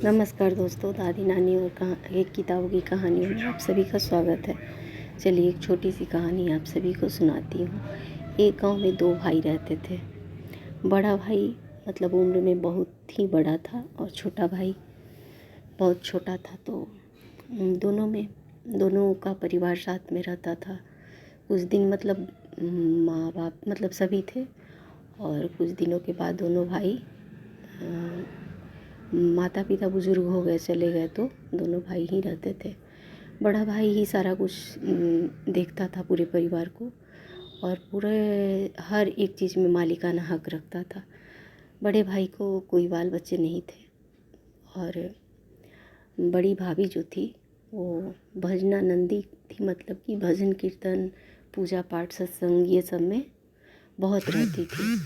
नमस्कार दोस्तों, दादी नानी और एक किताबों की कहानियों में आप सभी का स्वागत है। चलिए एक छोटी सी कहानी आप सभी को सुनाती हूँ। एक गांव में दो भाई रहते थे। बड़ा भाई मतलब उम्र में बहुत ही बड़ा था और छोटा भाई बहुत छोटा था। तो दोनों का परिवार साथ में रहता था। कुछ दिन मतलब माँ बाप मतलब सभी थे और कुछ दिनों के बाद दोनों भाई माता पिता बुज़ुर्ग हो गए, चले गए, तो दोनों भाई ही रहते थे। बड़ा भाई ही सारा कुछ देखता था पूरे परिवार को और पूरे हर एक चीज़ में मालिकाना हक रखता था। बड़े भाई को कोई बाल बच्चे नहीं थे और बड़ी भाभी जो थी वो भजनानंदी थी, मतलब कि भजन कीर्तन पूजा पाठ सत्संग ये सब में बहुत रहती थी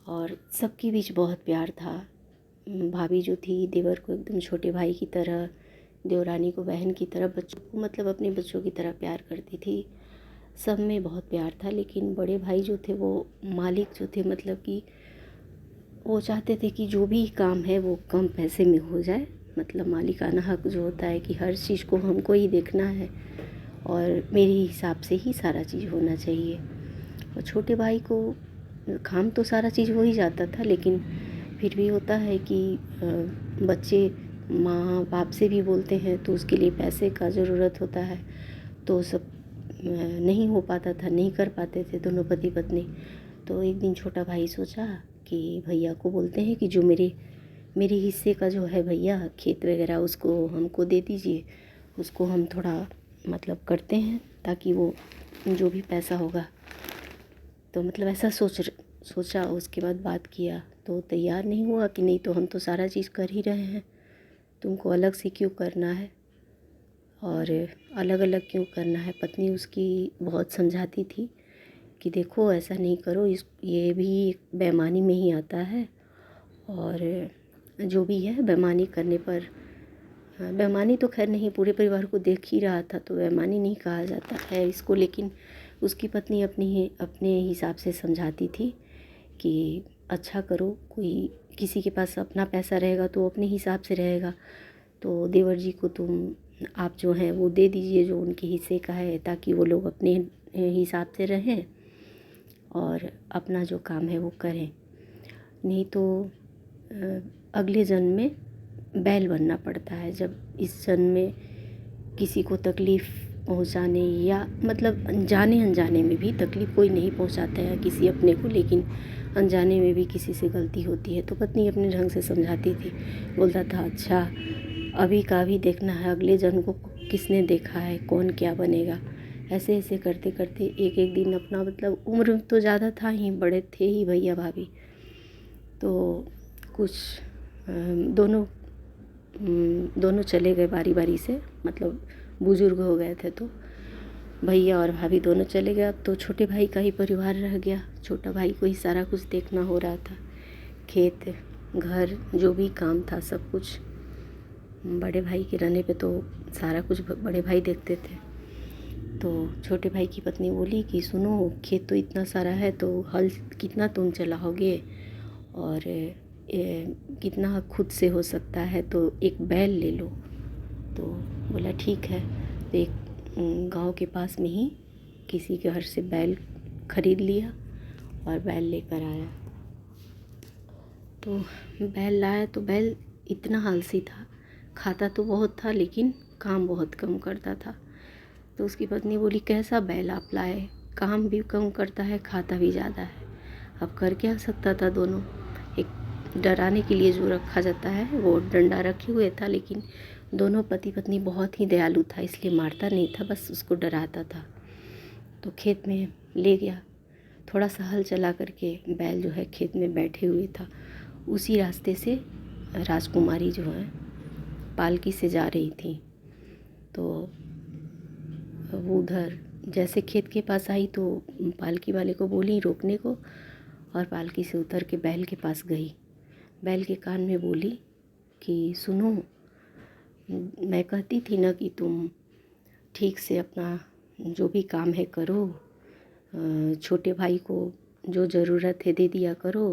और सबके बीच बहुत प्यार था। भाभी जो थी देवर को एकदम छोटे भाई की तरह, देवरानी को बहन की तरह, बच्चों को मतलब अपने बच्चों की तरह प्यार करती थी। सब में बहुत प्यार था। लेकिन बड़े भाई जो थे वो मालिक जो थे, मतलब कि वो चाहते थे कि जो भी काम है वो कम पैसे में हो जाए। मतलब मालिकाना हक जो होता है कि हर चीज़ को हमको ही देखना है और मेरे हिसाब से ही सारा चीज़ होना चाहिए। और छोटे भाई को काम तो सारा चीज़ हो ही जाता था, लेकिन फिर भी होता है कि बच्चे माँ बाप से भी बोलते हैं तो उसके लिए पैसे का ज़रूरत होता है, तो सब नहीं हो पाता था, नहीं कर पाते थे दोनों पति पत्नी। तो एक दिन छोटा भाई सोचा कि भैया को बोलते हैं कि जो मेरे हिस्से का जो है भैया खेत वगैरह उसको हमको दे दीजिए, उसको हम थोड़ा मतलब करते हैं ताकि वो जो भी पैसा होगा, तो मतलब ऐसा सोचा। उसके बाद बात किया तो तैयार नहीं हुआ कि नहीं तो हम तो सारा चीज़ कर ही रहे हैं, तुमको अलग से क्यों करना है और अलग अलग क्यों करना है। पत्नी उसकी बहुत समझाती थी कि देखो ऐसा नहीं करो, ये भी बेईमानी में ही आता है और जो भी है बेईमानी करने पर, बेईमानी तो खैर नहीं, पूरे परिवार को देख ही रहा था तो बेईमानी नहीं कहा जाता है इसको। लेकिन उसकी पत्नी अपने हिसाब से समझाती थी कि अच्छा करो, कोई किसी के पास अपना पैसा रहेगा तो अपने हिसाब से रहेगा, तो देवर जी को आप जो हैं वो दे दीजिए जो उनके हिस्से का है, ताकि वो लोग अपने हिसाब से रहें और अपना जो काम है वो करें। नहीं तो अगले जन्म में बैल बनना पड़ता है। जब इस जन्म में किसी को तकलीफ़ पहुंचाने या मतलब अनजाने अनजाने में भी, तकलीफ़ कोई नहीं पहुंचाता है किसी अपने को, लेकिन अनजाने में भी किसी से गलती होती है, तो पत्नी अपने ढंग से समझाती थी। बोलता था अच्छा अभी का भी देखना है, अगले जन्म को किसने देखा है, कौन क्या बनेगा। ऐसे ऐसे करते करते एक एक दिन अपना, मतलब उम्र तो ज़्यादा था ही, बड़े थे ही भैया भाभी, तो कुछ दोनों चले गए बारी बारी से, मतलब बुज़ुर्ग हो गए थे तो भैया और भाभी दोनों चले गए। अब तो छोटे भाई का ही परिवार रह गया, छोटा भाई को ही सारा कुछ देखना हो रहा था, खेत घर जो भी काम था सब कुछ बड़े भाई के रहने पे तो सारा कुछ बड़े भाई देखते थे। तो छोटे भाई की पत्नी बोली कि सुनो, खेत तो इतना सारा है तो हल कितना तुम चलाओगे और कितना खुद से हो सकता है, तो एक बैल ले लो। तो बोला ठीक है। तो एक गांव के पास में ही किसी के घर से बैल खरीद लिया और बैल लेकर आया। तो बैल लाया तो बैल इतना आलसी था, खाता तो बहुत था लेकिन काम बहुत कम करता था। तो उसकी पत्नी बोली कैसा बैल आप लाए, काम भी कम करता है खाता भी ज़्यादा है। अब कर क्या सकता था दोनों, एक डराने के लिए जो रखा जाता है वो डंडा रखे हुए था, लेकिन दोनों पति पत्नी बहुत ही दयालु था, इसलिए मारता नहीं था, बस उसको डराता था। तो खेत में ले गया, थोड़ा सा हल चला करके बैल जो है खेत में बैठे हुए था। उसी रास्ते से राजकुमारी जो है पालकी से जा रही थी, तो वो उधर जैसे खेत के पास आई तो पालकी वाले को बोली रोकने को, और पालकी से उतर के बैल के पास गई। बैल के कान में बोली कि सुनो, मैं कहती थी ना कि तुम ठीक से अपना जो भी काम है करो, छोटे भाई को जो ज़रूरत है दे दिया करो।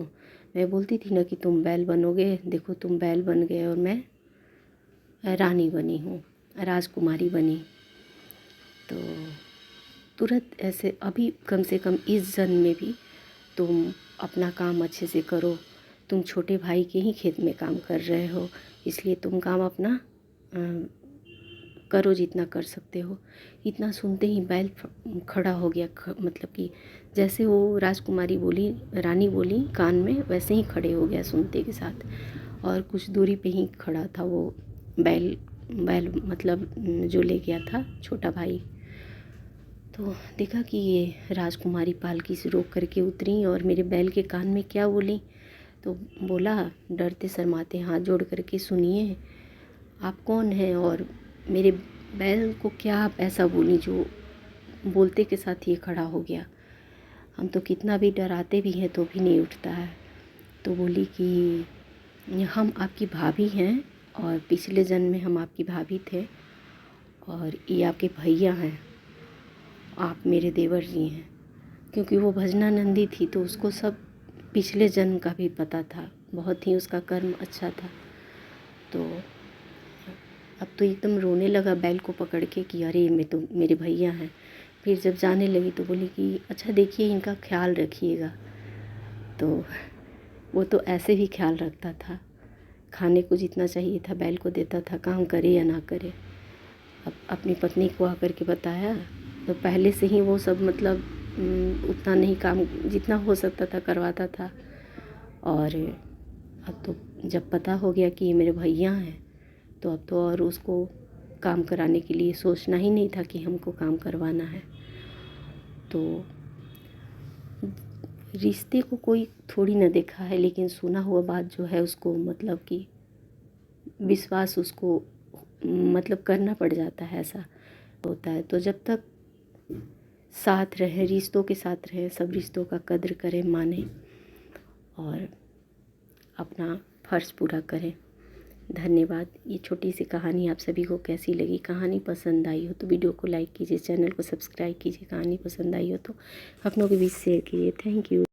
मैं बोलती थी ना कि तुम बैल बनोगे, देखो तुम बैल बन गए और मैं रानी बनी हूँ, राजकुमारी बनी। तो तुरंत ऐसे अभी कम से कम इस जन्म में भी तुम अपना काम अच्छे से करो। तुम छोटे भाई के ही खेत में काम कर रहे हो, इसलिए तुम काम अपना करो जितना कर सकते हो। इतना सुनते ही बैल खड़ा हो गया, मतलब कि जैसे वो राजकुमारी बोली, रानी बोली कान में, वैसे ही खड़े हो गया सुनते के साथ। और कुछ दूरी पे ही खड़ा था वो बैल मतलब जो ले गया था छोटा भाई। तो देखा कि ये राजकुमारी पालकी से रोक करके उतरी और मेरे बैल के कान में क्या बोली, तो बोला डरते शर्माते हाथ जोड़ करके, सुनिए आप कौन हैं और मेरे बैल को क्या आप ऐसा बोली जो बोलते के साथ ये खड़ा हो गया। हम तो कितना भी डराते भी हैं तो भी नहीं उठता है। तो बोली कि हम आपकी भाभी हैं और पिछले जन्म में हम आपकी भाभी थे और ये आपके भैया हैं, आप मेरे देवर जी हैं। क्योंकि वो भजना नंदी थी तो उसको सब पिछले जन्म का भी पता था, बहुत ही उसका कर्म अच्छा था। तो अब तो एकदम रोने लगा बैल को पकड़ के कि अरे मैं तो मेरे भैया हैं। फिर जब जाने लगी तो बोली कि अच्छा देखिए इनका ख्याल रखिएगा। तो वो तो ऐसे भी ख्याल रखता था, खाने को जितना चाहिए था बैल को देता था, काम करे या ना करे। अब अपनी पत्नी को आकर के बताया तो पहले से ही वो सब मतलब उतना नहीं, काम जितना हो सकता था करवाता था। और अब तो जब पता हो गया कि ये मेरे भैया हैं तो अब तो और उसको काम कराने के लिए सोचना ही नहीं था कि हमको काम करवाना है। तो रिश्ते को कोई थोड़ी ना देखा है, लेकिन सुना हुआ बात जो है उसको मतलब कि विश्वास उसको मतलब करना पड़ जाता है, ऐसा होता है। तो जब तक साथ रहे, रिश्तों के साथ रहे, सब रिश्तों का कद्र करें, माने और अपना फ़र्ज़ पूरा करें। धन्यवाद। ये छोटी सी कहानी आप सभी को कैसी लगी? कहानी पसंद आई हो तो वीडियो को लाइक कीजिए, चैनल को सब्सक्राइब कीजिए। कहानी पसंद आई हो तो अपनों के बीच शेयर कीजिए। Thank you.